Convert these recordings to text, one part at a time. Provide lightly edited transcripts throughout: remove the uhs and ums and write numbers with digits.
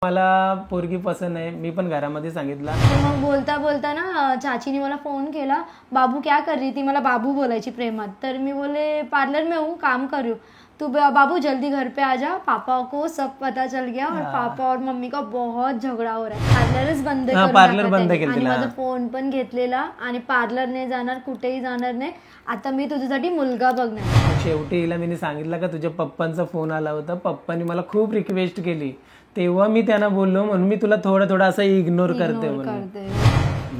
मला पोरगी पसंत आहे, मी पण घरामध्ये सांगितलं. मग बोलता बोलता ना चाचीने मला फोन केला, बाबू क्या कर रही थी, मला बाबू बोलायची प्रेमात. तर मी बोले पार्लर में हूँ, काम कर रही हूँ. तू बाबू जल्दी घर पे आ जा, पापा को सब पता चल गया और पापा और मम्मी का बहुत झगड़ा हो रहा है. पार्लरच बंद करून पार्लर बंद टाकलं केलं आणि तिला. माझा फोन पण घेतलेला आणि पार्लर नाही जाणार, कुठेही जाणार नाही. आता मी तुझ्यासाठी मुलगा बघणार. शेवटी हिला मी सांगितलं का तुझ्या पप्पांचा फोन आला होता, पप्पांनी मला खूप रिक्वेस्ट केली, तेव्हा मी त्यांना बोललो म्हणून मी तुला थोडं असं इग्नोर करते म्हणून.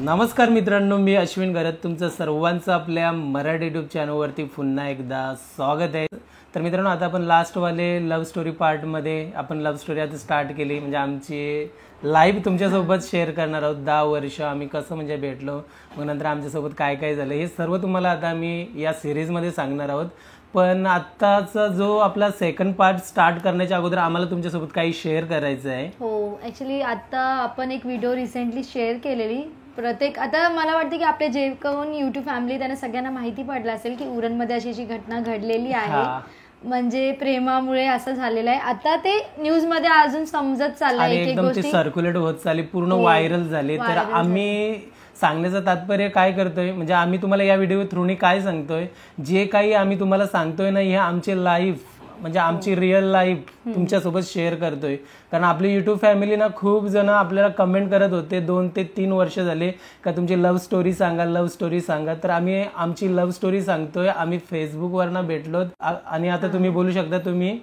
नमस्कार मित्रांनो, मी अश्विन घरत, तुमचं सर्वांचं आपल्या मराठी युट्यूब चॅनलवरती पुन्हा एकदा स्वागत आहे. तर मित्रांनो, आता आपण लास्टवाले लव्ह स्टोरी पार्टमध्ये आपण लव्ह स्टोरी आता स्टार्ट केली, म्हणजे आमची लाईव्ह तुमच्यासोबत शेअर करणार आहोत. 10 वर्ष आम्ही कसं म्हणजे भेटलो, मग नंतर आमच्यासोबत काय काय झालं, हे सर्व तुम्हाला आता आम्ही या सिरीजमध्ये सांगणार आहोत. पण आत्ताचा जो आपला सेकंड पार्ट स्टार्ट करण्याच्या अगोदर आम्हाला तुमच्यासोबत काही शेअर करायचं आहे. हो, ॲक्च्युली आता आपण एक व्हिडिओ रिसेंटली शेअर केलेली. प्रत्येक आता मला वाटतं की आपले जे कोण यूट्यूब फॅमिली त्यांना सगळ्यांना माहिती पडलं असेल की उरणमध्ये अशी अशी घटना घडलेली आहे, म्हणजे प्रेमामुळे असं झालेलं आहे. आता ते न्यूज मध्ये अजून समजत चाललंय, एकदम ते सर्क्युलेट होत चालली, पूर्ण व्हायरल झाले. तर आम्ही सांगण्याचं तात्पर्य काय करतोय, म्हणजे आम्ही तुम्हाला या व्हिडिओ थ्रूनी काय सांगतोय, जे काही आम्ही तुम्हाला सांगतोय ना, हे आमचे लाईफ म्हणजे आमची रिअल लाईफ तुमच्यासोबत शेअर करतोय. कारण आपली युट्यूब फॅमिली ना खूप जण आपल्याला कमेंट करत होते, 2 ते 3 वर्ष झाले का तुमची लव्ह स्टोरी सांगा, लव्ह स्टोरी सांगा. तर आम्ही आमची लव्ह स्टोरी सांगतोय. आम्ही फेसबुकवरनं भेटलो आणि आता तुम्ही बोलू शकता तुम्ही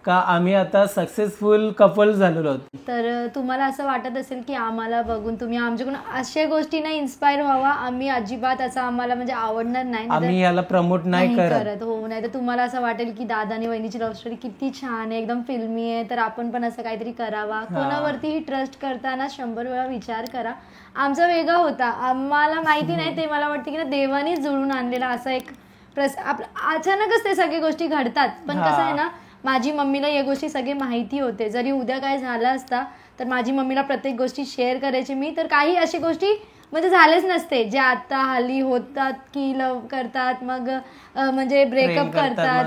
का आम्ही आता सक्सेसफुल कपल झालेलो आहोत. तर तुम्हाला असं वाटत असेल की आम्हाला बघून तुम्ही आमच्याकडून अशा गोष्टींना इन्स्पायर व्हावा, आम्ही अजिबात असं आम्हाला म्हणजे आवडणार नाही, आम्ही याला प्रमोट नाही करत. हो, नाही तर तुम्हाला असं वाटेल की दादा आणि वहिनीची लव्ह स्टोरी किती छान आहे, एकदम फिल्मी आहे, तर आपण पण असं काहीतरी करावा. कोणावरतीही ट्रस्ट करताना 100 वेळा विचार करा. आमचा वेगळा होता, आम्हाला माहिती नाही, ते मला वाटतं की ना देवानीच जुळून आणलेला असा एक अचानकच ते सगळ्या गोष्टी घडतात. पण कसं आहे ना, माझी मम्मीला या गोष्टी सगळे माहिती होते. जरी उद्या काय झालं असता तर माझी मम्मीला प्रत्येक गोष्टी शेअर करायची मी, तर काही अशी गोष्टी म्हणजे झालेच नसते जे आता हल्ली होतात की लव्ह करतात, मग म्हणजे ब्रेकअप करतात,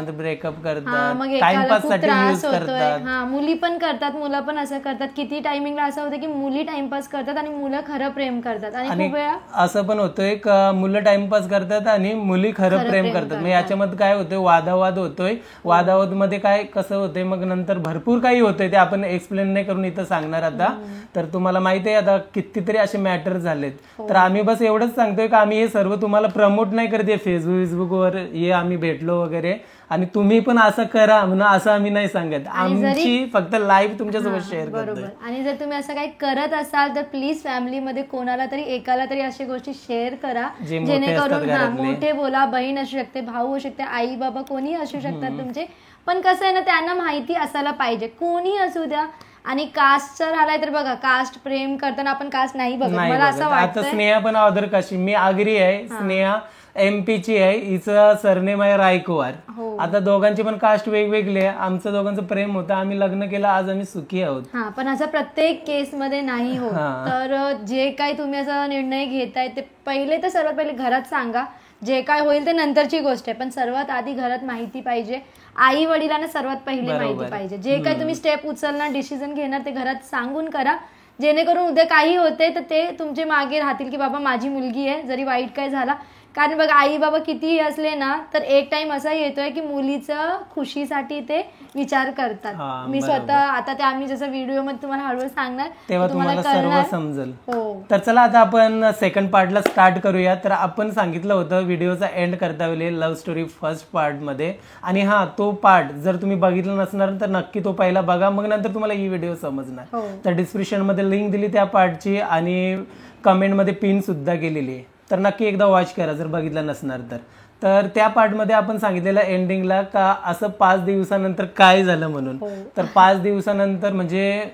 मग एकाला खूप त्रास होतोय. मुली पण करतात, मुलं पण असं करतात. किती टायमिंगला असं होतं की मुली टाइमपास करतात आणि मुलं खरं प्रेम करतात, आणि खूप वेळा असं पण होतोय का मुलं टाइमपास करतात आणि मुली खरं प्रेम करतात. मग याच्यामध्ये काय होतोय, वादावाद होतोय. वादावाद मध्ये काय कसं होतंय, मग नंतर भरपूर काही होतंय, ते आपण एक्सप्लेन नाही करून इथं सांगणार आता. तर तुम्हाला माहिती आहे आता कितीतरी असे मॅटर झालेत. तर आम्ही बस एवढंच सांगतोय का आम्ही हे सर्व तुम्हाला प्रमोट नाही करते फेसबुकवर हे आम्ही भेटलो वगैरे, आणि तुम्ही पण असं करा म्हणून असं आम्ही नाही सांगत. आमची फक्त लाईव्ह तुमच्यासोबत शेअर करतोय. आणि जर तुम्ही असं काही करत असाल तर प्लीज फॅमिलीमध्ये कोणाला तरी एकाला तरी अशा गोष्टी शेअर करा, जेणेकरून मोठे बोला, बहीण असू शकते, भाऊ असू शकते, आई बाबा कोणी असू शकतात तुमचे. पण कसं आहे ना, त्यांना माहिती असायला पाहिजे, कोणी असू द्या. आणि कास्टचा राहिलाय तर बघा, कास्ट प्रेम करताना आपण कास्ट नाही बघत, मला असं वाटतं. आता स्नेहा पण अदर काशी, मी आगरी आहे, स्नेहा MP ची आहे, हिचं सरनेम आहे रायकुवार. आता दोघांची पण कास्ट वेगवेगळी आहे. आमचं दोघांचं प्रेम होतं, आम्ही लग्न केलं, आज आम्ही सुखी आहोत. पण असं प्रत्येक केस मध्ये नाही होत. तर जे काही तुम्ही असा निर्णय घेताय ते पहिले तर सर्वात पहिले घरात सांगा. जे काय होईल ते नंतरची गोष्ट आहे, पण सर्वात आधी घरात माहिती पाहिजे. आई वडिलांना सर्वात पहिले माहिती पाहिजे. जे काही तुम्ही स्टेप उचलणार, डिसिजन घेणार, ते घरात सांगून करा, जेणेकरून उद्या काही होते तर ते तुमचे मागे राहतील की बाबा माझी मुलगी आहे, जरी वाईट काय झाला. कारण बघा, आई बाबा कितीही असले ना तर एक टाइम असा येतोय की मुलीचं खुशीसाठी ते विचार करतात. मी स्वतः आता ते आम्ही जसं व्हिडिओ मध्ये तुम्हाला हळूहळू सांगणार तेव्हा तुम्हाला सर्व समजेल. तर चला आता आपण सेकंड पार्टला स्टार्ट करूया. तर आपण सांगितलं होतं व्हिडिओचा एंड करता वेळी लव्ह स्टोरी फर्स्ट पार्ट मध्ये, आणि तो पार्ट जर तुम्ही बघितला नसणार तर नक्की तो पहिला बघा, मग नंतर तुम्हाला ही व्हिडिओ समजणार. तर डिस्क्रिप्शन मध्ये लिंक दिली त्या पार्टची आणि कमेंट मध्ये पिन सुद्धा केलेली आहे, तर नक्की एकदा वॉच करा जर बघितलं नसणार तर. तर त्या पार्टमध्ये आपण सांगितलेलं एंडिंगला का असं 5 दिवसानंतर काय झालं म्हणून. तर 5 दिवसानंतर म्हणजे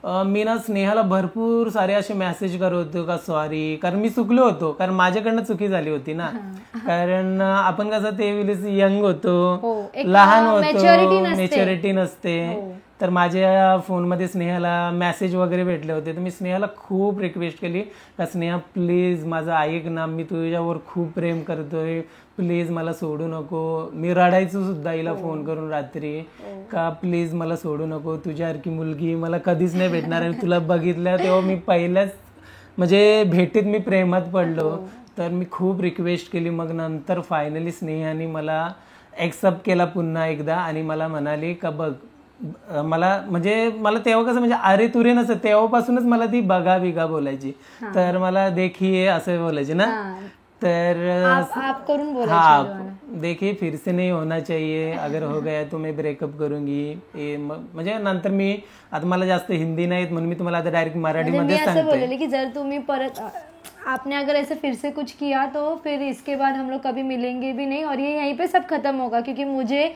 मी ना स्नेहाला भरपूर सारे असे मेसेज करत होतो का सॉरी, कारण मी चुकलो होतो, कारण माझ्याकडनं चुकी झाली होती ना. कारण आपण कसं ते यंग होतो, लहान होतो, मॅच्युरिटी नसते. तर माझ्या फोनमध्ये स्नेहाला मेसेज वगैरे भेटले होते. तर मी स्नेहाला खूप रिक्वेस्ट केली का स्नेहा प्लीज माझं ऐक ना, मी तुझ्यावर खूप प्रेम करतोय, प्लीज मला सोडू नको. मी रडायचो सुद्धा हिला फोन करून रात्री का प्लीज मला सोडू नको, तुझ्यासारखी मुलगी मला कधीच नाही भेटणार. आणि तुला बघितलं तेव्हा मी पहिल्याच म्हणजे भेटीत मी प्रेमात पडलो. तर मी खूप रिक्वेस्ट केली. मग नंतर फायनली स्नेहाने मला एक्सेप्ट केला पुन्हा एकदा आणि मला म्हणाली का बघ मला म्हणजे मला तेव्हा कसं म्हणजे अरे तुरे नसतं, तेव्हापासूनच मला ती बघा बिगा बोलायची. तर मला देखिए असं बोलायचे ना, तर आप करून हाँ देखिए फिर से नहीं होना चाहिए, अगर हो गया तो मैं ब्रेकअप करूंगी. म्हणजे नंतर मी आता मला जास्त हिंदी नाही म्हणून मी तुम्हाला आता डायरेक्ट मराठीमध्ये सांगते. बोलले की जर तुम्ही परत आपने अगर ऐसे फिर से कुछ किया तो फिर इसके बाद हम लोग कभी मिलेंगे भी नहीं और ये यहीं पे सब खत्म होगा. क्योंकि मुझे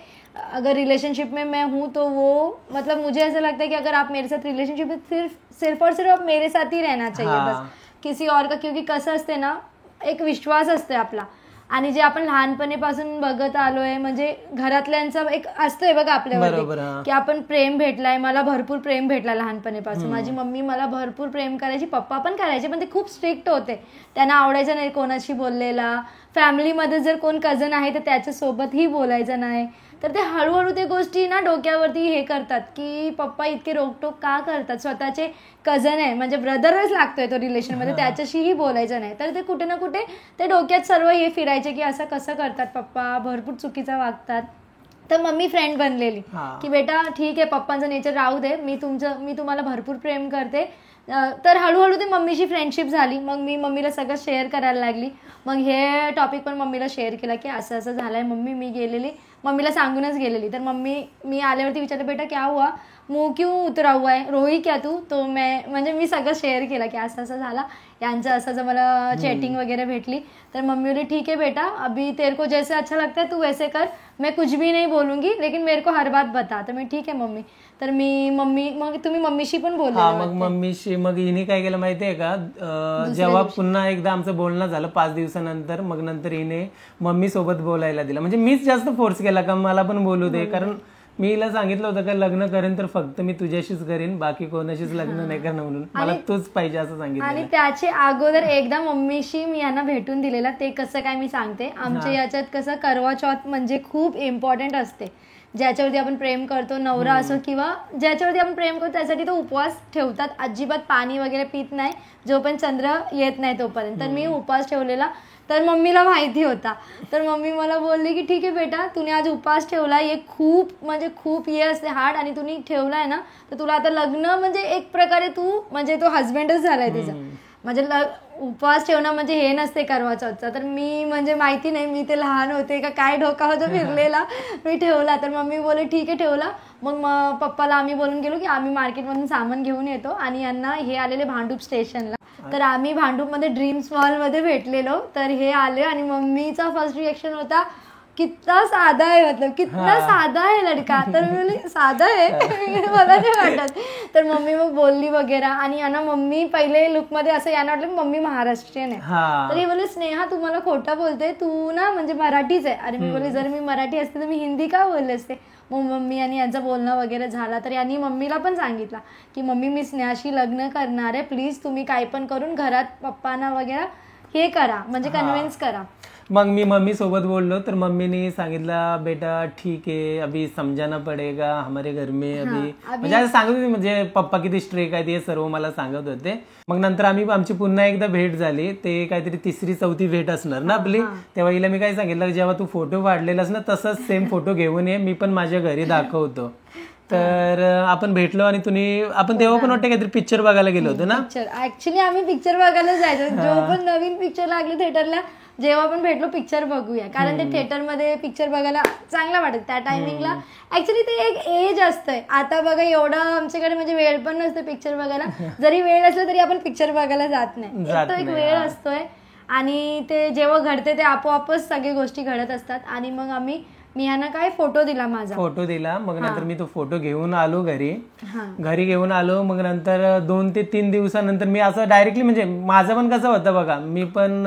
अगर रिलेशनशिप में मैं हूँ तो वो मतलब मुझे ऐसा लगता है कि अगर आप मेरे साथ रिलेशनशिप में सिर्फ और सिर्फ आप मेरे साथ ही रहना चाहिए बस, किसी और का. क्योंकि कसं असते ना, एक विश्वास असते आपला आणि जे आपण लहानपणीपासून बघत आलोय म्हणजे घरातल्यांचा एक असतंय बघा आपल्यावर की आपण प्रेम भेटलाय. मला भरपूर प्रेम भेटला लहानपणीपासून. माझी मम्मी मला भरपूर प्रेम करायची, पप्पा पण करायचे, पण ते खूप स्ट्रिक्ट होते. त्यांना आवडायचं नाही कोणाशी बोललेला. फॅमिलीमध्ये जर कोण कझन आहे तर त्याच्यासोबतही बोलायचं नाही. तर ते हळूहळू ते गोष्टी ना डोक्यावरती हे करतात की पप्पा इतके रोकटोक का करतात. स्वतःचे कझन आहे म्हणजे ब्रदरच लागतोय तो रिलेशनमध्ये, त्याच्याशीही बोलायचं नाही. तर ते कुठे ना कुठे ते डोक्यात सर्व हे फिरायचे की असं कसं करतात पप्पा, भरपूर चुकीचं वागतात. तर मम्मी फ्रेंड बनलेली की बेटा ठीक आहे पप्पांचं नेचर राहू दे, मी तुम्हाला भरपूर प्रेम करते. तर हळूहळू ती मम्मीची फ्रेंडशिप झाली. मग मी मम्मीला सगळं शेअर करायला लागली. मग हे टॉपिक पण मम्मीला शेअर केला की असं असं झालंय मम्मी. मी गेलेली मम्मीला सांगूनच गेलेली. तर मी आल्यावरती विचारलं बेटा क्या हुआ, मुंह क्यों उतरा हुआ है, रोई क्या तू. तो म्हणजे मी सगळं शेअर केलं की असं असं झाला, यांचं असं जर मला चॅटिंग वगैरे भेटली. तर मम्मी बोली ठीक है बेटा, अभी तेरे को जैसे अच्छा लगता है तू वैसे कर, मैं कुछ भी नहीं बोलूंगी लेकिन मेरे को हर बात बता. तर मी ठीक आहे मम्मी. तर मग तुम्ही मम्मीशी पण बोलले. मग मम्मीशी मग हिने काय केलं माहितीये का, जेव्हा पुन्हा एकदा आमचं बोलणं झालं 5 दिवसानंतर, मग नंतर हिने मम्मी सोबत बोलायला दिलं. म्हणजे मीच जास्त फोर्स केला का मला पण बोलू दे, कारण मी हिला सांगितलं होतं का लग्न करेन तर फक्त मी तुझ्याशीच करेन, बाकी कोणाशीच लग्न नाही करणार म्हणून, मला तूच पाहिजे असं सांगितलं. आणि त्याचे अगोदर एकदा मम्मीशी मी यांना भेटून दिलेला. ते कसं काय मी सांगते. आमच्या याच्यात कसं करवा चौथ म्हणजे खूप इम्पॉर्टंट असते. ज्याच्यावरती आपण प्रेम करतो, नवरा असो किंवा ज्याच्यावरती आपण प्रेम करतो त्यासाठी तो उपवास ठेवतात. अजिबात पाणी वगैरे पित नाही जोपर्यंत चंद्र येत नाही तोपर्यंत. तर मी उपवास ठेवलेला. तर मम्मीला माहिती होता. तर मम्मी मला बोलली की ठीक आहे बेटा, तुने आज उपवास ठेवला, हे खूप म्हणजे खूप हे असते हार्ड, आणि तुम्ही ठेवलाय ना तर तुला आता लग्न म्हणजे एक प्रकारे तू म्हणजे तो हजबंडच झालाय तुझा. म्हणजे उपवास ठेवणं म्हणजे हे नसते करवा चौथचा. तर मी म्हणजे माहिती नाही, मी ते लहान होते का काय डोका होता फिरलेला, मी ठेवला. तर मम्मी बोलली ठीक आहे ठेवला. मग पप्पाला आम्ही बोलून गेलो की आम्ही मार्केटमधून सामान घेऊन येतो, आणि यांना हे आलेले भांडूप स्टेशनला. तर आम्ही भांडूपमध्ये ड्रीम्स मॉलमध्ये भेटलेलो. तर हे आले आणि मम्मीचा फर्स्ट रिएक्शन होता कितना साधा आहे, मतलब कितना साधा आहे लडका. तर मी बोलली साधा आहे मला नाही वाटत. तर मम्मी मग बोलली वगैरे. आणि यांना मम्मी पहिले लुकमध्ये असं यांना वाटलं मम्मी महाराष्ट्रीयन आहे. तर हे बोलले स्नेहा तू मला खोटं बोलते, तू ना म्हणजे मराठीच आहे. अरे मी बोलले जर मी मराठी असते तर मी हिंदी का बोलले असते. मग मम्मी आणि यांचं बोलणं वगैरे झाला. तर यांनी मम्मीला पण सांगितलं की मम्मी मी स्नेहाशी लग्न करणार आहे, प्लीज तुम्ही काय पण करून घरात पप्पांना वगैरे हे करा, म्हणजे कन्व्हिन्स करा. मग मी मम्मी सोबत बोललो तर मम्मीने सांगितलं बेटा ठीक है अभी समझाना पडेगा हमारे घर में अभी म्हणजे असं सांगत होते, म्हणजे पप्पा किती स्ट्रिक्ट आहे ते सर्व मला सांगत होते. मग नंतर आमची पुन्हा एकदा भेट झाली. ते काहीतरी 3री-4थी भेट असणार ना आपली. तेव्हा हिला मी काय सांगितलं, जेव्हा तू फोटो काढलेलास ना तसंच सेम फोटो घेऊन ये, मी पण माझ्या घरी दाखवतो. तर आपण भेटलो आणि आपण तेव्हा पण वाटतं काहीतरी पिक्चर बघायला गेलो होतो ना. ऍक्च्युली आम्ही पिक्चर बघायला जायचो. जो पण नवीन पिक्चर लागले थिएटरला जेव्हा पण भेटलो पिक्चर बघूया, कारण ते थिएटरमध्ये पिक्चर बघायला चांगला वाटत त्या टायमिंगला. ऍक्च्युली ते एक एज असतंय. आता बघा एवढं आमच्याकडे म्हणजे वेळ पण नसते पिक्चर बघायला. जरी वेळ असला तरी आपण पिक्चर बघायला जात नाही. तो एक वेळ असतोय आणि ते जेव्हा घडते ते आपोआपच सगळी गोष्टी घडत असतात. आणि मग मी यांना काय फोटो दिला, मग नंतर मी तो फोटो घेऊन आलो घरी घेऊन आलो. मग नंतर 2 ते 3 दिवसानंतर मी असं डायरेक्टली म्हणजे माझं पण कसं होतं बघा, मी पण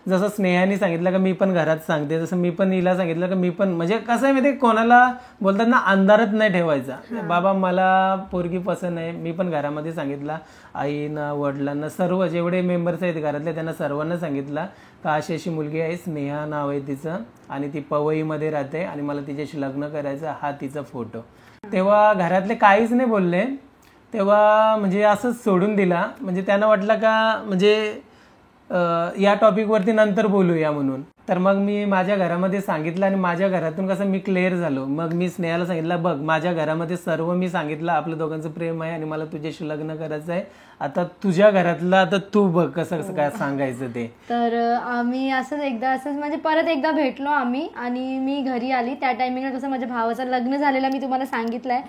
जसं स्नेहाने सांगितलं का मी पण घरात सांगते, जसं मी पण हिला सांगितलं का मी पण, म्हणजे कसं आहे माहिती, कोणाला बोलतात ना अंधारात नाही ठेवायचा. बाबा मला पोरगी पसंत आहे, मी पण घरामध्ये सांगितलं, आईना वडिलांना सर्व जेवढे मेंबर्स आहेत घरातले त्यांना सर्वांना सांगितलं का अशी अशी मुलगी आहे, स्नेहा नाव आहे तिचं आणि ती पवईमध्ये राहते आणि मला तिच्याशी लग्न करायचं, हा तिचा फोटो. तेव्हा घरातले काहीच नाही बोलले, तेव्हा म्हणजे असंच सोडून दिला. म्हणजे त्यांना वाटलं का म्हणजे या टॉपिकवरती नंतर बोलूया म्हणून. तर मग मी माझ्या घरामध्ये सांगितलं आणि माझ्या घरातून कसं मी क्लिअर झालो. मग मी स्नेहाला सांगितलं, बघ माझ्या घरामध्ये सर्व मी सांगितलं, आपलं दोघांचं प्रेम आहे आणि मला तुझ्याशी लग्न करायचं आहे, आता तुझ्या घरातलं आता तू बघ कसं कसं काय सांगायचं ते. तर आम्ही असंच म्हणजे परत एकदा भेटलो आम्ही आणि मी घरी आली. त्या टायमिंगला कसं माझ्या भावाचं लग्न झालेलं मी तुम्हाला सांगितलंय.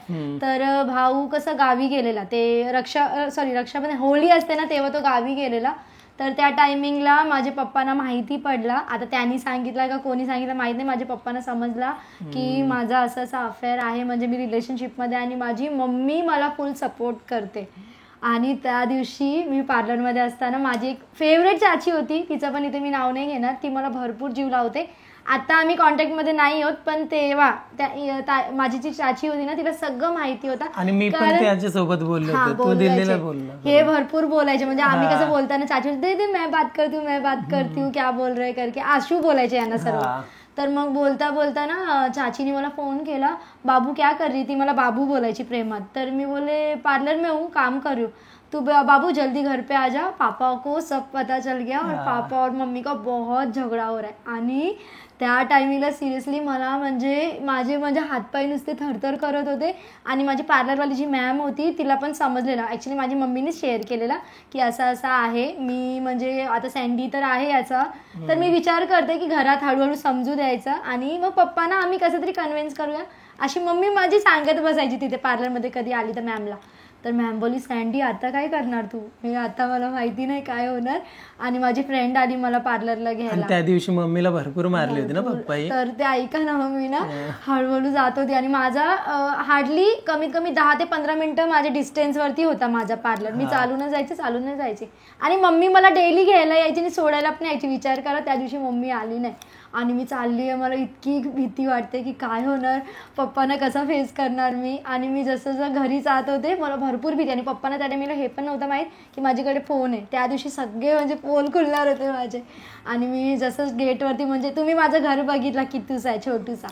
तर भाऊ कसं गावी गेलेला, ते रक्षाबंधन होळी असते ना तेव्हा तो गावी गेलेला. तर त्या टायमिंगला माझ्या पप्पांना माहिती पडला, आता त्यांनी सांगितलं का कोणी सांगितलं माहित नाही, माझ्या पप्पांना समजला की माझा असं असा अफेअर आहे, म्हणजे मी रिलेशनशिपमध्ये, आणि माझी मम्मी मला फुल सपोर्ट करते. आणि त्या दिवशी मी पार्लरमध्ये असताना माझी एक फेवरेट चाची होती, तिचं पण इथे मी नाव नाही घेणार, ती मला भरपूर जीव लावते. आता आम्ही कॉन्टॅक्टमध्ये नाही आहोत, पण तेव्हा माझी जी चाची होती ना तिला सगळं माहिती होतं. आणि मी पण त्याच्यासोबत बोललो, हे भरपूर बोलायचे. म्हणजे आम्ही कसं बोलताना चाची दे मैं बात करती हूँ क्या बोल रहे करके आशू बोलायचे यांना सर्व. तर मग बोलता बोलता ना चाचीने मला फोन केला, बाबू क्या कर रही, ती मला बाबू बोलायची प्रेमात. तर मी बोले पार्लर में हूँ, काम कर रही हूँ, तू बाबू जल्दी घर पे आ जा, पापा को सब पता चल गया और पापा और मम्मी का बहुत झगड़ा हो रहा है. आणि त्या टायमिंगला सिरियसली मला माझे हातपाय नुसते थरथर करत होते. आणि माझी पार्लरवाली जी मॅम होती तिला पण समजलेलं, ॲक्च्युली माझी मम्मीने शेअर केलेला की असं असं आहे, मी म्हणजे आता सँडी तर आहे याचा, तर मी विचार करते की घरात हळूहळू समजू द्यायचं आणि मग पप्पांना आम्ही कसं तरी कन्व्हिन्स करूया, अशी मम्मी माझी सांगत बसायची तिथे पार्लरमध्ये कधी आली तर मॅमला. तर मॅम बोली, सँडी आता काय करणार तू, मी आता मला माहिती नाही काय होणार. आणि माझी फ्रेंड आली मला पार्लरला घ्यायला, त्या दिवशी मम्मीला भरपूर मारली होती ना पप्पाई. तर ते ऐका ना, मम्मी ना हळूहळू जात होती आणि माझा हार्डली कमीत कमी 10 ते 15 मिनिटं माझ्या डिस्टन्सवरती होता माझा पार्लर. मी चालून जायचे आणि मम्मी मला डेली घ्यायला यायची आणि सोडायला पण यायची. विचार करा त्या दिवशी मम्मी आली नाही आणि मी चालली आहे, मला इतकी भीती वाटते की काय होणार, पप्पांना कसा फेस करणार मी. आणि मी जसं घरी जात होते मला भरपूर भीती. आणि पप्पांना त्या टायमिंगला हे पण नव्हतं माहीत की माझ्याकडे फोन आहे. त्या दिवशी सगळे म्हणजे पोल खुलणार होते माझे. आणि मी जसं गेटवरती, म्हणजे तुम्ही माझं घर बघितला कितूसा आहे, छोटूसा,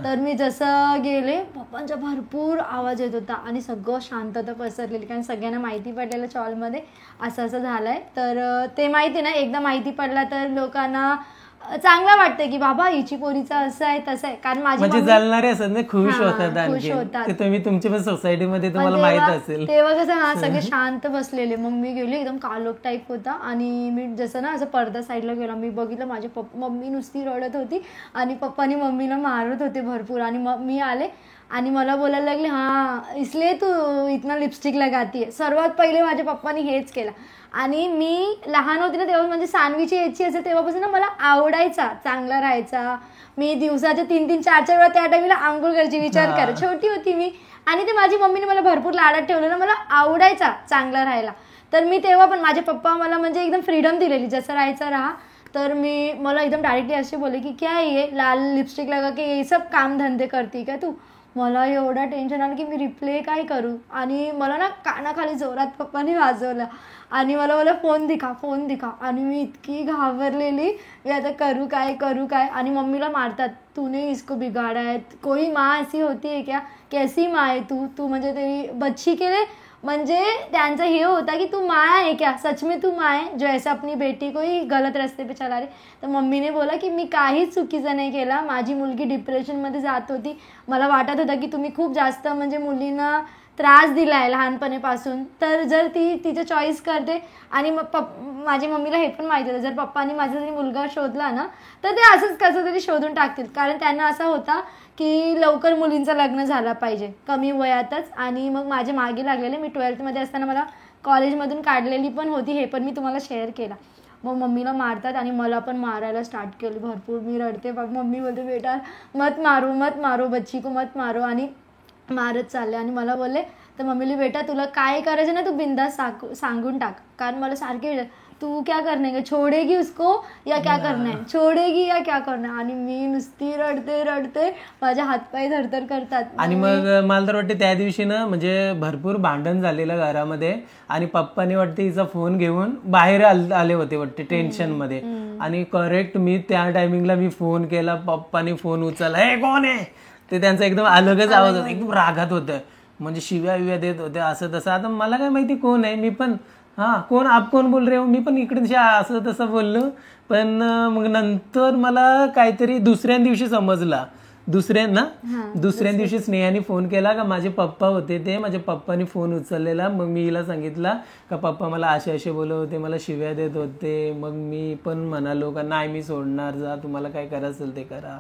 तर मी जसं गेले पप्पांचा भरपूर आवाज येत होता आणि सगळं शांतता पसरलेली, कारण सगळ्यांना माहिती पडलेलं चॉलमध्ये असं असं झालंय. तर ते माहिती ना, एकदा माहिती पडला तर लोकांना चांगलं वाटतं की बाबा हिची पोरीचं असं आहे तसं आहे. कारण माझी म्हणजे जळणारे असतात ना, खुश होतात. तुम्ही तुमच्या पण सोसायटीमध्ये तुम्हाला माहित असेल तेव्हा कसं सगळे शांत बसलेले. मग मी गेले, एकदम कालोख टाईप होता आणि मी जसं ना असं पडदा साईडला गेला, मी बघितलं माझी मम्मी नुसती रडत होती आणि पप्पानी मम्मीला मारत होते भरपूर. आणि मी आले आणि मला बोलायला लागले, हाँ इसलिए तू इतना लिपस्टिक लगाती है. सर्वात पहिले माझ्या पप्पानी हेच केलं. आणि मी लहान होती ना तेव्हा, म्हणजे सानवीची याची असेल तेव्हापासून ना मला आवडायचा, चांगला राहायचा. मी दिवसाच्या 3-3, 4-4 वेळा त्या टाइमला आंघोळ करायची. विचार करा, छोटी होती मी. आणि ते माझी मम्मीने मला भरपूर लाडात ठेवलेलं, मला आवडायचा चांगला राहायला. तर मी तेव्हा पण माझे पप्पा मला म्हणजे एकदम फ्रीडम दिलेली, जसं राहायचं राहा. तर मला एकदम डायरेक्टली असे बोलले की क्या ये लाल लिपस्टिक लगा के ये सब काम धंदे करती का तू. मला एवढा टेन्शन आलं की मी रिप्ले काय करू. आणि मला ना कानाखाली जोरात पप्पाने वाजवलं आणि मला फोन दिखा. आणि मी इतकी घाबरलेली, मी आता करू काय. आणि मम्मीला मारतात, तूने इसको बिगाड़ा है, कोई माँ ऐसी होती है क्या, कैसी माँ आहे तू म्हणजे तेरी बच्ची के लिए, म्हणजे त्यांचं हे होता की तू माँ आहे क्या, सच में तू माँ है जो ऐसे अपनी बेटी को ही गलत रस्ते पे चला रही. तर मम्मीने बोला की मी काहीच चुकीचं नाही केला, माझी मुलगी डिप्रेशनमध्ये जात होती, मला वाटत होतं की तुम्ही खूप जास्त म्हणजे मुलींना त्रास दिलाय लहानपणीपासून, तर जर ती तिचं चॉईस करते. आणि मग माझ्या मम्मीला हे पण माहिती होतं, जर पप्पानी माझा जरी मुलगा शोधला ना तर ते असंच कसं तरी शोधून टाकतील. कारण त्यांना असा होता की लवकर मुलींचं लग्न झालं पाहिजे कमी वयातच. आणि मग माझे मागे लागलेले, मी 12th असताना मला कॉलेजमधून काढलेली पण होती, हे पण मी तुम्हाला शेअर केला. मग मम्मीला मारतात आणि मला पण मारायला स्टार्ट केलं भरपूर. मी रडते, मम्मी बोलते बेटा मत मारो बच्ची को मत मारो, आणि मारत चालले. आणि मला बोलले तर मम्मीली बेटा तुला काय करायचं ना तू बिंदास सांगून टाक, कारण मला सारखे तू क्या करने का, छोड़ेगी उसको या क्या करना है, छोड़ेगी या क्या करना है. आणि मी नुसती रडते रडते, माझे हातपाय थरथर करतात. आणि मग मला तर वाटते त्या दिवशी ना म्हणजे भरपूर भांडण झालेलं घरामध्ये आणि पप्पाने वाटते हिचा फोन घेऊन बाहेर आले होते वाटते टेन्शन मध्ये. आणि करेक्ट मी त्या टायमिंगला मी फोन केला, पप्पाने फोन उचलला, हे कोण आहे, ते त्यांचा एकदम अलगच आवाज होता, एकदम रागात होतं, म्हणजे शिव्या देत होते असं तसं. आता मला काय माहिती कोण आहे, मी पण कोण आप कोण बोल रहे हो, मी पण इकडे असं तसं बोललो. पण मग नंतर मला काहीतरी दुसऱ्या दिवशी समजला, दुसऱ्या दिवशी स्नेहाने फोन केला का माझे पप्पा होते ते, माझ्या पप्पानी फोन उचललेला. मग मी हिला सांगितला का पप्पा मला असे बोलत होते, मला शिव्या देत होते. मग मी पण म्हणालो का नाही मी सोडणार, जा तुम्हाला काय करायचं ते करा.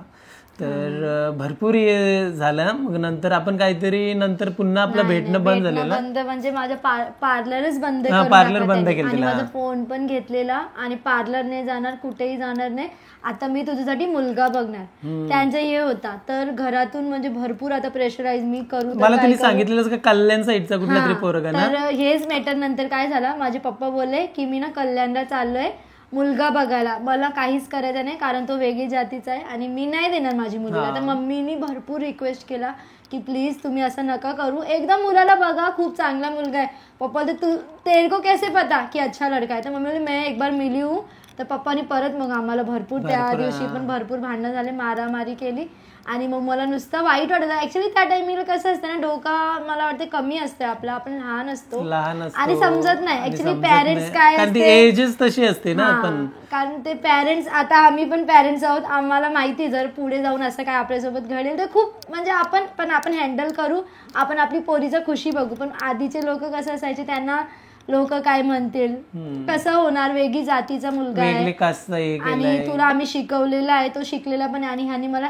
तर भरपूर हे झालं. मग नंतर आपण काहीतरी नंतर पुन्हा आपलं भेटणं बंद झालेलं, म्हणजे माझं पार्लरच बंद केलं, माझा फोन पण घेतलेला आणि पार्लर नाही जाणार, कुठेही जाणार नाही, आता मी तुझ्यासाठी मुलगा बघणार, त्यांचा हे होता. तर घरातून म्हणजे भरपूर आता प्रेशराईज मी करू. मला तुम्ही सांगितलं का कल्याण साईडचा कुठला तरी पोरगा ना, तर हेच मॅटर नंतर काय झालं, माझे पप्पा बोलले की मी ना कल्याणला चाललोय मुलगा बघायला, मला काहीच करायचं नाही कारण तो वेगळी जातीचा आहे आणि मी नाही देणार माझी मुलीला. तर मम्मीनी भरपूर रिक्वेस्ट केला की प्लीज तुम्ही असं नका करू, एकदा मुलाला बघा, खूप चांगला मुलगा आहे. पप्पा तू तेरे को कैसे पता की अच्छा लड़का है. तर मम्मी बोलली मैं एक बार मिली हूँ. तर पप्पानी परत मग आम्हाला भरपूर त्या दिवशी पण भरपूर भांडणं झाले, मारामारी केली. आणि मग मला नुसतं वाईट वाटलं. ऍक्च्युली त्या टाइमिंगला कसं असतं ना, डोका मला वाटते कमी असते आपला, आपण लहान असतो आणि समजत नाही ऍक्च्युली पॅरेंट्स काय एजेस तशी असते ना. कारण ते पॅरेंट्स, आता आम्ही पण पॅरेंट्स आहोत, आम्हाला माहिती जर पुढे जाऊन असं काय आपल्यासोबत घडेल तर खूप म्हणजे आपण हँडल करू, आपण आपली पोरीचं खुशी बघू. पण आधीचे लोक कसं असायचे, त्यांना लोक काय म्हणतील, कसं होणार, वेगळी जातीचा मुलगा आहे आणि तुला आम्ही शिकवलेला आहे, तो शिकलेला पण आहे. आणि ह्यानी मला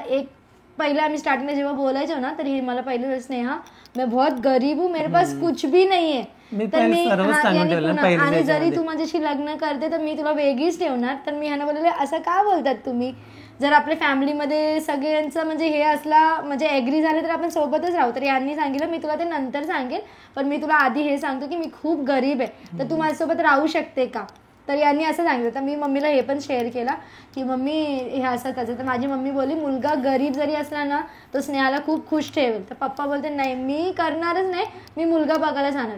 पहले आम्ही स्टार्टिंगला जेव्हा बोलायचो ना, तर हे मला पहिले स्नेहा मैं बहुत गरीब हूँ, मेरे पास कुछ भी नहीं है, तर मी आणि जरी तू माझ्याशी लग्न करते तर मी तुला वेगळीच ठेवणार. तर मी ह्यानं बोलले असं का बोलतात तुम्ही, जर आपल्या फॅमिलीमध्ये सगळ्यांचं म्हणजे हे असला म्हणजे ऍग्री झाले तर आपण सोबतच राहू. तर यांनी सांगितलं मी तुला ते नंतर सांगेल, पण मी तुला आधी हे सांगतो की मी खूप गरीब आहे, तर तू माझ्यासोबत राहू शकते का. तर यांनी असं सांगितलं. तर मी मम्मीला हे पण शेअर केला की मम्मी हे असं त्याचं. तर माझी मम्मी बोलली मुलगा गरीब जरी असला ना तो स्नेहाला खूप खुश ठेवेल. तर पप्पा बोलते नाही मी करणारच नाही, मी मुलगा बघायला जाणार.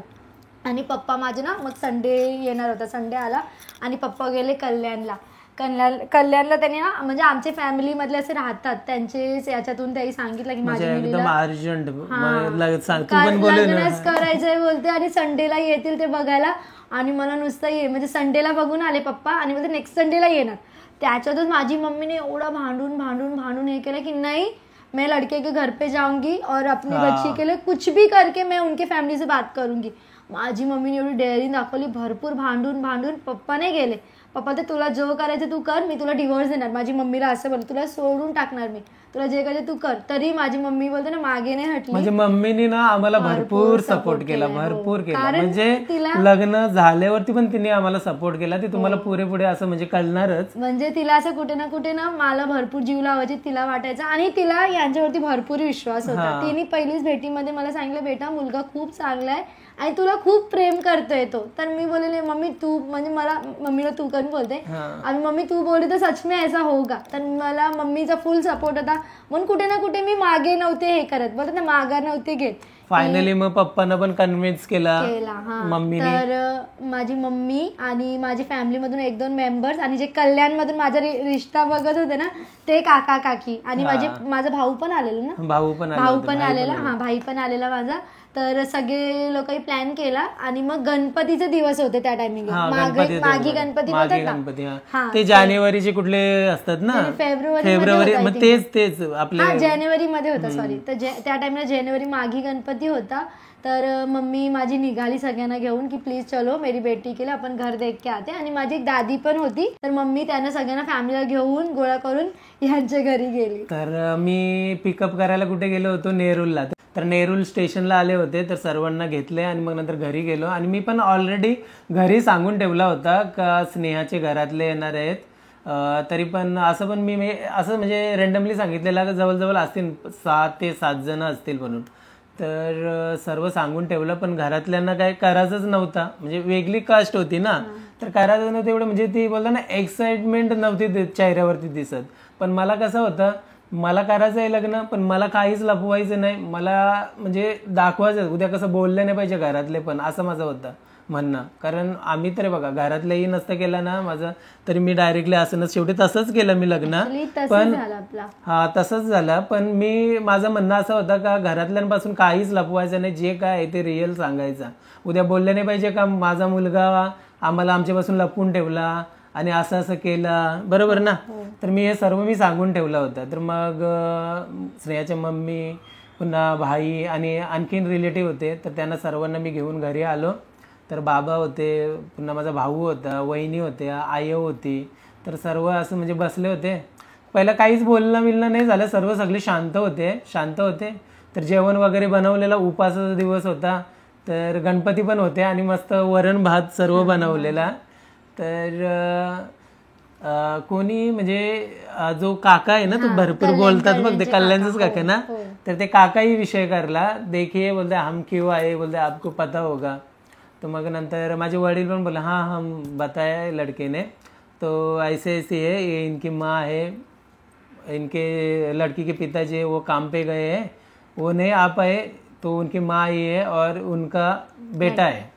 आणि पप्पा माझे ना मग संडे येणार होता, संडे आला आणि पप्पा गेले कल्याणला. त्यांनी ना म्हणजे आमचे फॅमिली मधले असे राहतात, त्यांचे याच्यातून त्यांनी सांगितलं की माझ्या मुलीला लग्नच करायचंय बोलते आणि संडेला येतील ते बघायला. आणि मला नुसतं म्हणजे संडेला बघून आले पप्पा आणि बोलते नेक्स्ट संडेला येणार. त्याच्यातच माझी मम्मीने एवढं भांडून हे केलं की नाही मैं लड़के के घर पे जाऊंगी और अपनी बच्ची के लिए कुछ भी करके मैं उनके फॅमिली से बात करूंगी. माझी मम्मीने एवढी डेअरिंग दाखवली, भरपूर भांडून पप्पा नाही गेले. पप्पा तर तुला जो करायचं तू कर, मी तुला डिवोर्स देणार. माझी मम्मीला असं बोललं तुला सोडून टाकणार मी, तुला जे करायचं तू कर. तरी माझी मम्मी बोलते ना मागे नाही हटली. म्हणजे मम्मीने ना आम्हाला भरपूर सपोर्ट केला, भरपूर केला. म्हणजे लग्न झाल्यावरती पण तिने आम्हाला सपोर्ट केला. ते तुम्हाला पुढे असं म्हणजे कळणारच. म्हणजे तिला असं कुठे ना मला भरपूर जीव लावायची, तिला वाटायचं आणि तिला यांच्यावरती भरपूर विश्वास होता. तिने पहिलीच भेटीमध्ये मला सांगितलं बेटा मुलगा खूप चांगला आहे आणि तुला खूप प्रेम करतोय तो. तर मी बोलले मम्मी तू म्हणजे मला मम्मीला तू करून बोलते आणि मम्मी तू बोलली तर सच में ऐसा होगा. तर मला मम्मीचा फुल सपोर्ट होता. म्हणून कुठे ना कुठे मी मागे नव्हते हे करत, बोलत ना मागा नव्हते घेत. फायनली मग पप्पांना पण कन्व्हिन्स केला मम्मीने. तर माझी मम्मी आणि माझी फॅमिली मधून 1-2 मेंबर्स आणि जे कल्याण मधून माझा रिश्ता बघत होते ना ते काका काकी आणि माझा भाऊ पण आलेला ना, भाऊ पण आलेला माझा. तर सगळे लोकांनी प्लॅन केला आणि मग गणपतीचे दिवस होते त्या टायमिंगला. मागी गणपती ते जानेवारीचे कुठले असतात ना, फेब्रुवारी तेच आपल्या जानेवारी मध्ये होता सॉरी. तर त्या टाइमला जानेवारी मागी गणपती होता. तर मम्मी माझी निघाली सगळ्यांना घेऊन की प्लीज चलो मेरी बेटी के लिए आपण घर देख के आते. आणि माझी एक दादी पण होती. तर मम्मी त्यांना सगळ्यांना फॅमिलीला घेऊन गोळा करून यांच्या घरी गेली. तर मी पिकअप करायला कुठे गेलो होतो, नेरूलला. तर नेरूल स्टेशनला आले होते, तर सर्वांना घेतले आणि मग नंतर घरी गेलो. आणि मी पण ऑलरेडी घरी सांगून ठेवला होता का स्नेहाचे घरातले येणार आहेत. तरी पण असं पण मी असं म्हणजे रँडमली सांगितलेलं जवळजवळ असतील 6 ते 7 जण असतील म्हणून. तर सर्व सांगून ठेवलं, पण घरातल्यांना काय करायचंच नव्हता, म्हणजे वेगळी कास्ट होती ना, तर करायचं नव्हतं एवढं, म्हणजे ती बोलता ना एक्साइटमेंट नव्हती चेहऱ्यावरती दिसत. पण मला कसं होतं, मला करायचं आहे लग्न, पण मला काहीच लपवायचं नाही, मला म्हणजे दाखवायचं, उद्या कसं बोलले नाही पाहिजे घरातले पण, असं माझं होतं म्हणणं. कारण आम्ही तर बघा घरातलंही नसतं केलं ना माझं, तरी मी डायरेक्टली असं शेवटी तसंच केलं मी लग्न. पण हा तसंच झालं, पण मी माझं म्हणणं असं होतं का घरातल्यांपासून काहीच लपवायचं नाही, जे काय आहे ते रिअल सांगायचं. उद्या बोलले नाही पाहिजे का माझा मुलगा आम्हाला आमच्यापासून लपवून ठेवला आणि असं असं केलं, बरोबर ना. तर मी हे सर्व मी सांगून ठेवलं होतं. तर मग स्नेहाच्या मम्मी, पुन्हा भाई आणि आणखीन रिलेटिव्ह होते, तर त्यांना सर्वांना मी घेऊन घरी आलो. तर बाबा होते, पुन्हा माझा भाऊ होता, वहिनी होते, आई होती, तर सर्व असं म्हणजे बसले होते. पहिलं काहीच बोलणं बिलणं नाही झालं, सगळे शांत होते. तर जेवण वगैरे बनवलेला, उपासाचा दिवस होता, तर गणपती पण होते आणि मस्त वरण भात सर्व बनवलेला. तर कोणी म्हणजे जो काका आहे ना, तो भरपूर बोलतात बघ, ते कल्याणचंच काका ना, तर ते काकाही विषय करला, देखिए बोलते हम क्यों आए, बोलते आपको पता होगा. तो मग नंतर माझे वडील पण बोले हाँ हम बताया लड़के ने, तो ऐसे ऐसे है, ये इनकी माँ है, इनके लड़की के पिताजी है वो काम पे गए हैं, वो नहीं आ पाए, तो उनकी माँ ही है और उनका बेटा है.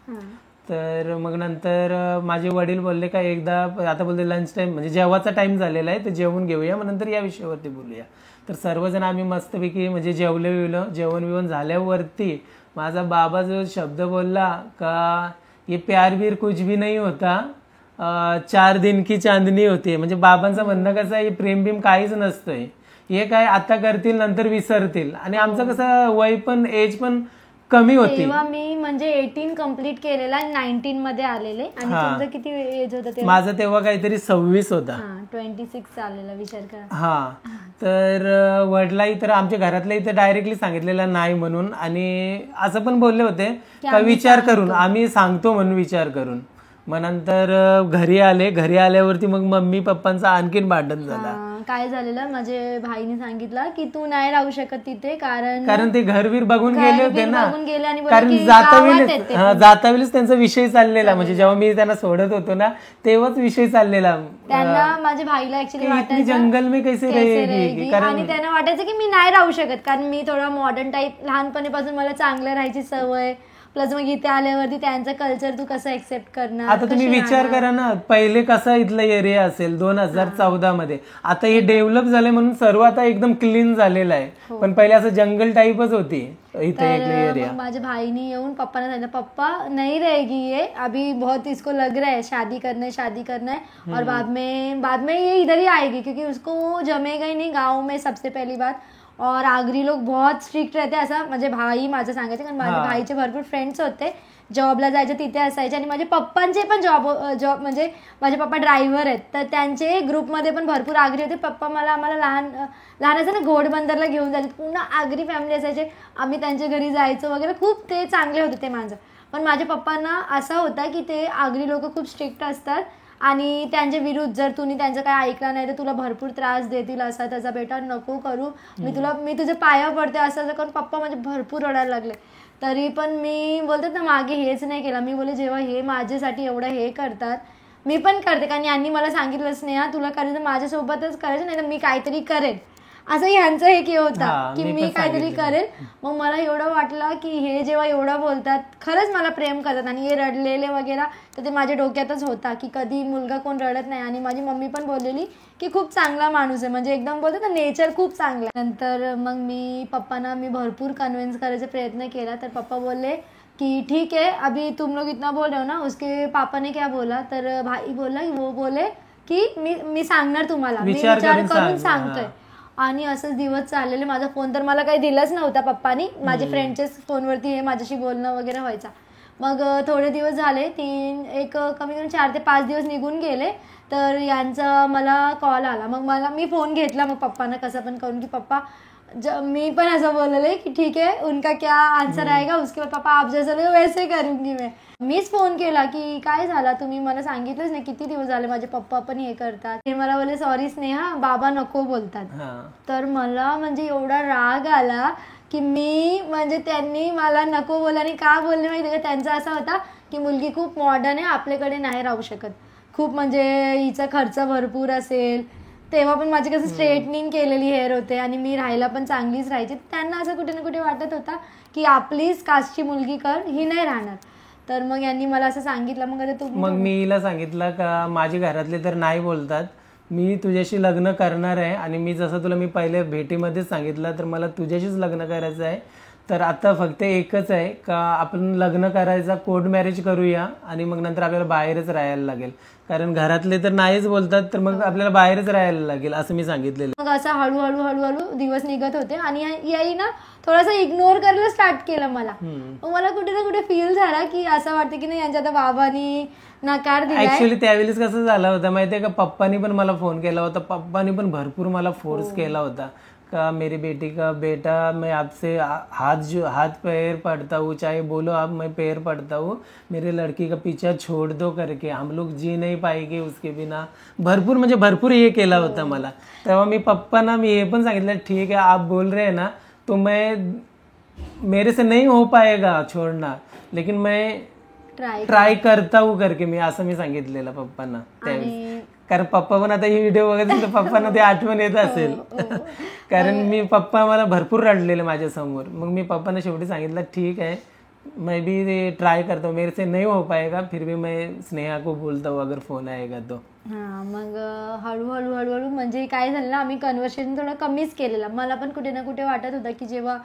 तर मग नंतर माझे वडील बोलले का एकदा आता बोलते लंच टाइम म्हणजे जेवायचा टाइम झालेला आहे, तर जेवून घेऊया, मग नंतर या विषयावरती बोलूया. तर सर्वजण आम्ही मस्तपैकी म्हणजे जेवण बिवण झाल्यावरती माझा बाबा जो शब्द बोलला का ये प्यार बीर कुछ भी नहीं होता, 4 दिन की चांदनी होती. म्हणजे बाबांचं म्हणणं कसं आहे, प्रेम बिम काहीच नसतंय, हे काय आता करतील नंतर विसरतील. आणि आमचं कसं वय पण एज पण कमी होती, तेव्हा मी म्हणजे 18 कम्प्लीट केलेला, 19 मध्ये आलेले. आणि तुमचं किती एज होतं? माझं तेव्हा काहीतरी 26 होता, 26 आलेला, विचार करा. हा. तर वडिलांनी तर आमच्या घरातल्या इथं डायरेक्टली सांगितलेलं नाही म्हणून, आणि असं पण बोलले होते का विचार करून आम्ही सांगतो म्हणून, विचार करून. मग नंतर घरी आल्यावरती मग मम्मी पप्पांचा आणखीन भांडण झाला. काय झालेलं, माझे भाईने सांगितलं की तू नाही राहू शकत तिथे, कारण ते घरवीर बघून गेले होते ना, आणि कारण जातावेळीच त्यांचा विषय चाललेला, म्हणजे जेव्हा मी त्यांना सोडत होतो ना तेव्हाच विषय चाललेला. त्यांना माझ्या भाईला ऍक्च्युली वाटायचं जंगल में कैसे रहेगी, आणि त्यांना वाटायचं की मी नाही राहू शकत, कारण मी थोडा मॉडर्न टाईप, लहानपणीपासून मला चांगलं राहायची सवय, प्लस मग इथे आल्यावरती त्यांचं कल्चर तू कसं एक्सेप्ट करणार. आता तुम्ही विचार करा ना, पहिले कसा इथला एरिया असेल 2014 मध्ये, आता हे डेव्हलप झाले म्हणून सर्व आता एकदम क्लीन झालेलं आहे, पण पहिले असं जंगल टाईपच होती इथे एरिया. माझ्या भाईने येऊन पप्पाने सांगितलं, पप्पा नहीं रहेगी ये, अभी बहुत इसको लग रहा है शादी करना है, और बाद में ये इधर ही आएगी, क्योंकि उसको जमेगा ही नहीं गाँव में, सबसे पहली बात. और आगरी लोग बहुत स्ट्रिक्ट रहते, असं माझे भाई माझं सांगायचे, कारण माझ्या भाईचे भरपूर फ्रेंड्स होते, जॉबला जायचे तिथे असायचे. आणि माझे पप्पांचे पण जॉब म्हणजे माझे पप्पा ड्रायव्हर आहेत, तर त्यांचे ग्रुपमध्ये पण भरपूर आगरी होते. पप्पा आम्हाला लहान असं ना घोडबंदरला घेऊन जायचे, पूर्ण आगरी फॅमिली असायचे, आम्ही त्यांच्या घरी जायचो वगैरे, खूप ते चांगले होते ते माणसं. पण माझ्या पप्पांना असा होता की ते आगरी लोक खूप स्ट्रिक्ट असतात, आणि त्यांच्या विरुद्ध जर तुम्ही त्यांचं काय ऐकलं नाही तर तुला भरपूर त्रास देतील, असा त्याचा, बेटा नको करू, मी तुझे पाया पडते, असं करून पप्पा म्हणजे भरपूर रडायला लागले. तरी पण मी बोलतात ना मागे हेच नाही केलं. मी बोले जेव्हा हे माझ्यासाठी एवढं हे करतात, मी पण करते, कारण यांनी मला सांगितलं स्नेहा तुला करायचं माझ्यासोबतच करायचं, नाही तर मी काहीतरी करेन, असं ह्यांचं हे की होता की मी काहीतरी करेन. मग मला एवढं वाटलं की हे जेव्हा एवढं बोलतात खरंच मला प्रेम करतात, आणि हे रडलेले वगैरे, तर ते माझ्या डोक्यातच होता की कधी मुलगा कोण रडत नाही. आणि माझी मम्मी पण बोललेली की खूप चांगला माणूस आहे, म्हणजे एकदम बोलतात ना नेचर खूप चांगलं. नंतर मग मी भरपूर कन्व्हिन्स करायचा प्रयत्न केला, तर पप्पा बोलले कि ठीक है अभी तुम लोग इतना बोल रहे हो ना. उसके पापा ने क्या बोला, तर भाई बोला, वो बोले की मी सांगणार तुम्हाला, मी विचार करून सांगतोय. आणि असंच दिवस चाललेले. माझा फोन तर मला काही दिलाच नव्हता पप्पानी, माझ्या फ्रेंडच्याच फोनवरती हे माझ्याशी बोलणं वगैरे व्हायचा. मग थोडे दिवस झाले, कमी कमी 4 ते 5 दिवस निघून गेले, तर यांचा मला कॉल आला. मग मी फोन घेतला मग पप्पांना कसं पण करून की पप्पा, मी पण असं बोलले की ठीक है उनका क्या आन्सर आएगा उसके बाद पापा आप जैसे बोले वैसे करूंगी मीच फोन केला की काय झाला, तुम्ही मला सांगितलंच नाही, किती दिवस झाले, माझे पप्पा पण हे करतात. ते मला बोलले सॉरी स्नेहा, बाबा नको बोलतात. तर मला म्हणजे एवढा राग आला की मी म्हणजे त्यांनी मला नको बोल आणि का बोलले माहिती का, त्यांचा असा होता की मुलगी खूप मॉडर्न आहे, आपल्याकडे नाही राहू शकत, खूप म्हणजे हिचा खर्च भरपूर असेल. तेव्हा पण माझी कसं स्ट्रेटनिंग केलेली हेअर होते आणि मी राहायला पण चांगलीच राहायची. त्यांना असं कुठे ना कुठे वाटत होता की आपलीच कास्टची मुलगी कर, ही नाही राहणार. तर मग यांनी मला असं सांगितलं. मग मी हिला सांगितलं का माझे घरातले तर नाही बोलतात, मी तुझ्याशी लग्न करणार आहे आणि मी जसं तुला मी पहिले भेटीमध्येच सांगितलं तर मला तुझ्याशीच लग्न करायचं आहे. तर आता फक्त एकच आहे का आपण लग्न करायचा, कोर्ट मॅरेज करूया आणि मग नंतर आपल्याला बाहेरच राहायला लागेल, कारण घरातले तर नाहीच बोलतात, तर मग आपल्याला बाहेरच राहायला लागेल असं मी सांगितलेलं. मग असं हळूहळू हळूहळू दिवस निघत होते आणि याई ना थोडासा इग्नोर करायला स्टार्ट केलं मला. मग मला कुठे ना कुठे फील झाला की असं वाटतं की नाही यांच्या आता बाबांनी नकार दिला. ऍक्च्युअली त्यावेळेस कसं झालं होतं माहितीये का, पप्पानी पण मला फोन केला होता, पप्पानी पण भरपूर मला फोर्स केला होता का मेरी बेटी का बेटा मैं आपसे हाथ पैर पड़ता हूँ, चाहे बोलो आप मैं पैर पड़ता हूँ, मेरे लड़की का पीछा छोड़ दो करके, हम लोग जी नहीं पाएंगे उसके बिना. भरपूर म्हणजे भरपूर हे केला होता मला. तेव्हा मी पप्पांना मी हे पण सांगितलं ठीक है आप बोल रहे हैं ना तो मैं मेरे से नहीं हो पाएगा छोड़ना, लेकिन मैं ट्राय करता हूँ करके मी असं मी सांगितलेलं पप्पांना त्यावेळेस. कारण पप्पा पण आता ही व्हिडिओ बघत तर पप्पांना ते आठवण येत असेल. कारण मी पप्पा मला भरपूर रडलेले माझ्या समोर. मग मी पप्पांना शेवटी सांगितलं ठीक आहे मैं भी ट्राय करता हूँ, मेरे से नहीं हो पाएगा फिर भी मैं स्नेहा को बोलता हूँ अगर फोन आएगा तो. हां, मग हळूहळू हळूहळू म्हणजे काय झालं ना, आम्ही कन्व्हर्सेशन थोडं कमीच केलेलं. मला पण कुठे ना कुठे वाटत होतं की जेव्हा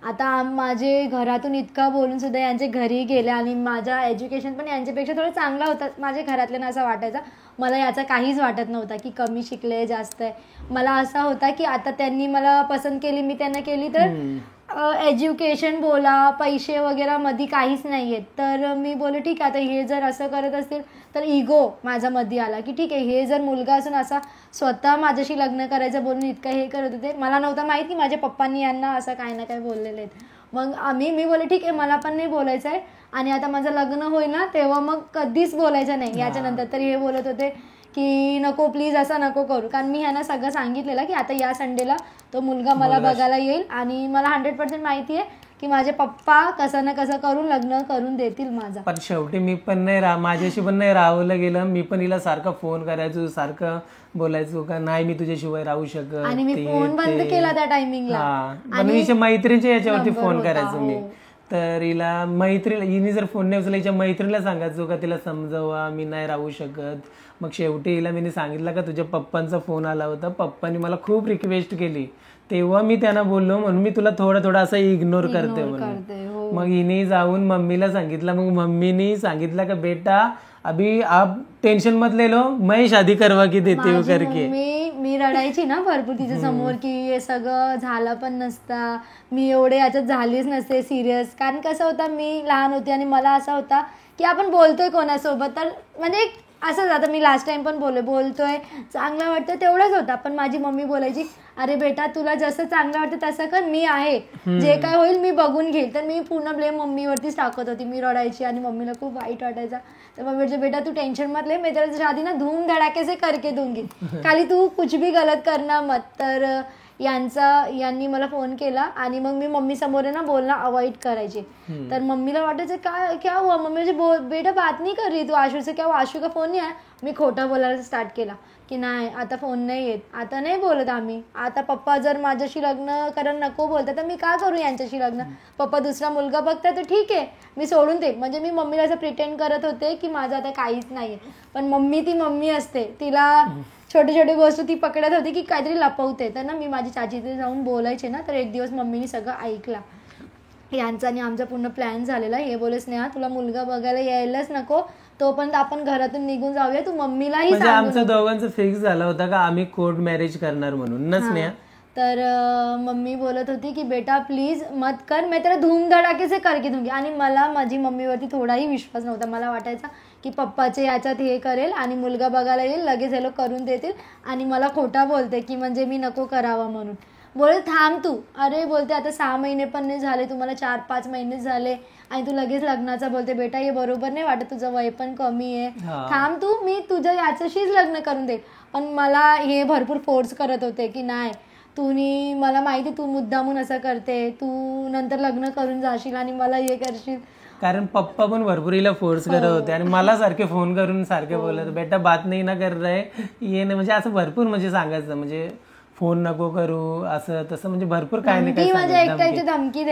आता माझे घरातून इतकं बोलून सुद्धा यांचे घरी गेले आणि माझा एज्युकेशन पण यांच्यापेक्षा थोडं चांगला होता. माझ्या घरातल्यांना असं वाटायचं, मला याचा काहीच वाटत नव्हता की कमी शिकले जास्त आहे. मला असा होता की आता त्यांनी मला पसंत केली, मी त्यांना केली, तर एज्युकेशन बोला पैसे वगैरे मध्ये काहीच नाही आहेत. तर मी बोले ठीक आहे, आता हे जर असं करत असतील तर इगो माझा मध्ये आला की ठीक आहे, हे जर मुलगा असून असा स्वतः माझ्याशी लग्न करायचं बोलून इतकं हे करत होते. मला नव्हतं माहिती की माझ्या पप्पांनी यांना असं काही ना काही बोललेले आहेत. मग मी बोले ठीक आहे मला पण नाही बोलायचं आहे आणि आता माझं लग्न होईल ना तेव्हा मग कधीच बोलायचं नाही याच्यानंतर. तरी हे बोलत होते की नको प्लीज असं नको करू, कारण मी ह्यांना सगळं सांगितलेलं की आता या संडेला तो मुलगा मला बघायला येईल आणि मला 100% माहिती आहे की माझे पप्पा कसं ना कसं करून लग्न करून देतील माझा. पण शेवटी मी पण नाही माझ्याशी पण नाही राहवलं गेलं. मी पण हिला सारखं फोन करायचो, सारखं बोलायचो का नाही मी तुझ्याशिवाय राहू शकत, आणि मी फोन बंद केला त्या टायमिंगला. पण हिच्या मैत्रिणीच्या याच्यावरती फोन करायचो मी. तर हिला हिने जर फोन नाही उचलला हिच्या मैत्रिणीला सांगायचो का तिला समजवा मी नाही राहू शकत. मग शेवटी हिला मी सांगितलं का तुझ्या पप्पांचा फोन आला होता, पप्पांनी मला खूप रिक्वेस्ट केली, तेव्हा मी त्यांना बोललो म्हणून मी तुला थोडं असं इग्नोर करते म्हणून. मग हिने जाऊन मम्मीला सांगितलं. मग मम्मीने सांगितलं का बेटा अभी आप टेन्शन मत ले लो, मैं शादी करवा की देते हो करके. मी रडायची ना भरपूर तिच्या समोर की हे सगळं झालं पण नसता, मी एवढे याच्यात झालीच नसते सिरियस. कारण कसं होतं मी लहान होते आणि मला असा होता की आपण बोलतोय कोणासोबत तर म्हणजे असंच. आता मी लास्ट टाइम पण बोलतोय चांगलं वाटतं तेवढंच होता. पण माझी मम्मी बोलायची अरे बेटा तुला जसं चांगलं वाटतं तसं कर, मी आहे, जे काय होईल मी बघून घेईल. तर मी पूर्ण ब्लेम मम्मीवरतीच टाकत होती. मी रडायची आणि मम्मीला खूप वाईट वाटायचा. तर मम्मी म्हणजे बेटा तू टेन्शन मत ले, मैं तेरे शादी ना धूम धडाके से करके दूंगी, खाली तू कुछ भी गलत करना मत. तर यांनी मला फोन केला आणि मग मी मम्मी समोर ना बोलणं अवॉइड करायची. तर मम्मीला वाटायचं काय क्या हुआ मम्मी, म्हणजे बेटा बात नहीं कर रही तू आशू से, क्या आशू का फोन नहीं आया. मी खोटं बोलायला स्टार्ट केला की नाही आता फोन नाही येत, आता नाही बोलत आम्ही, आता पप्पा जर माझ्याशी लग्न करायला नको बोलतात तर मी का करू यांच्याशी लग्न, पप्पा दुसरा मुलगा बघतात तर ठीक आहे मी सोडून दे. म्हणजे मी मम्मीला असं प्रिटेंड करत होते की माझं आता काहीच नाहीये. पण मम्मी ती मम्मी असते, तिला छोटी छोटी गोष्ट ती पकडत होती की काहीतरी लपवते. तर ना मी माझी चाचीकडे जाऊन बोलायचे ना, तर एक दिवस मम्मीने सगळं ऐकला. यांचा आणि आमचा पूर्ण प्लॅन झालेला. हे बोले स्नेहा तुला मुलगा बघायला यायलाच नको, तोपर्यंत आपण घरातून निघून जाऊया, तू मम्मीलाही सांग. आमचं दोघांचं फिक्स झालं होतं का आम्ही कोर्ट मॅरेज करणार म्हणून ना स्नेहा. तर मम्मी बोलत होती की बेटा प्लीज मत कर, मैं तेरा धूम धडाके से करके दूंगी. आणि मला माझी मम्मीवरती थोडाही विश्वास नव्हता. मला वाटायचा की पप्पाचे याच्यात हे करेल आणि मुलगा बघायला येईल, लगेच हे लोक करून देतील आणि मला खोटा बोलते की म्हणजे मी नको करावा म्हणून. बोले थांब तू, अरे बोलते आता 6 महिने पण नाही झाले, तुम्हाला 4-5 महिने झाले आणि तू लगेच लग्नाचा बोलते. बेटा हे बरोबर नाही वाटत, तुझं वय पण कमी आहे, थांब तू, मी तुझ्या याच्याशीच लग्न करून दे. पण मला हे भरपूर फोर्स करत होते की नाही तुम्ही मला माहिती तू मुद्दामून असं करते, तू नंतर लग्न करून जाशील आणि मला हे करशील. कारण पप्पा पण भरपूर हिला फोर्स करत होते आणि मला सारखे फोन करून सारखे बोलत बेटा बात नाही ना कर रहे ये नाही, म्हणजे असं भरपूर म्हणजे सांगायचं, म्हणजे फोन नको करू असं तसं, म्हणजे भरपूर काय नाही काय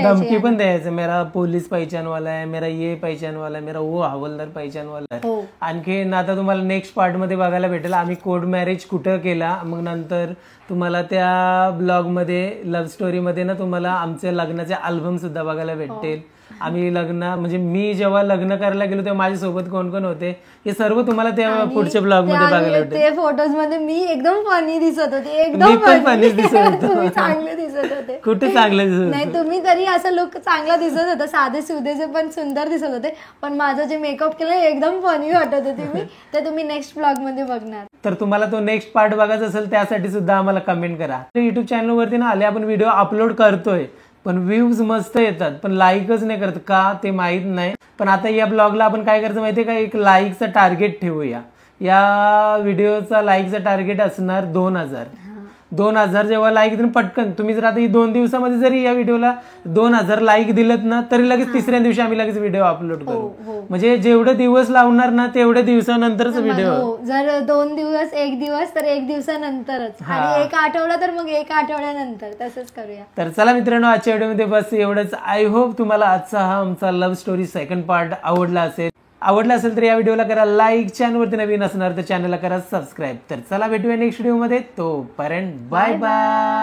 धमकी पण द्यायचं. मेरा पोलीस पहचान वाला है, मेरा ये पहचान वाला है, मेरा वो हवालदार पहचान वाला है. आणखी आता तुम्हाला नेक्स्ट पार्ट मध्ये बघायला भेटेल आम्ही कोर्ट मॅरेज कुठं केला. मग नंतर तुम्हाला त्या ब्लॉग मध्ये लव्ह स्टोरी मध्ये ना तुम्हाला आमच्या लग्नाचे अल्बम सुद्धा बघायला भेटेल. आम्ही लग्न म्हणजे मी जेव्हा लग्न करायला गेलो तेव्हा माझ्यासोबत कोण कोण होते हे सर्व तुम्हाला त्या पुढच्या ब्लॉग मध्ये बघायला भेटेल. ते फोटोज मध्ये मी एकदम फनी दिसत होते, एकदम फनी दिसत होतो. चांगले दिसत होते. कुठे चांगले दिसत नाही, तुम्ही तरी असं लुक चांगला दिसत होता, साधे सुधेचे पण सुंदर दिसत होते, पण माझं जे मेकअप केलं एकदम फनी वाटत होते मी. तर तुम्ही नेक्स्ट ब्लॉग मध्ये बघणार. तर तुम्हाला तो नेक्स्ट पार्ट बघायचा असेल त्यासाठी सुद्धा आम्हाला कमेंट करा. युट्यूब चॅनल वरती ना आले आपण व्हिडिओ अपलोड करतोय पण व्ह्यूज मस्त येतात पण लाईकच नाही करत का ते माहित नाही. पण आता या ब्लॉगला आपण काय करायचं माहितीये का, एक लाईकचा टार्गेट ठेवूया. या व्हिडिओचा लाईकचा टार्गेट असणार 2000 जेव्हा लाईक देऊन पटकन तुम्ही जर आता 2 दिवसामध्ये जरी या व्हिडिओला 2000 लाईक दिलेत ना तरी लगेच तिसऱ्या दिवशी आम्ही लगेच व्हिडिओ अपलोड करू. म्हणजे जेवढे दिवस लावणार ना तेवढ्या दिवसानंतरच व्हिडिओ. जर 2 दिवस 1 दिवस तर 1 दिवसानंतरच, आणि 1 आठवडा तर मग 1 आठवड्यानंतर, तसंच करूया. तर चला मित्रांनो, आजच्या व्हिडिओमध्ये बस एवढंच. आय होप तुम्हाला आजचा हा आमचा लव्ह स्टोरी सेकंड पार्ट आवडला असेल तर या व्हिडिओला करा लाईक, चॅनलवरती नवीन असणार तर चॅनलला करा सबस्क्राईब. तर चला भेटूया नेक्स्ट व्हिडिओमध्ये, तोपर्यंत बाय बाय.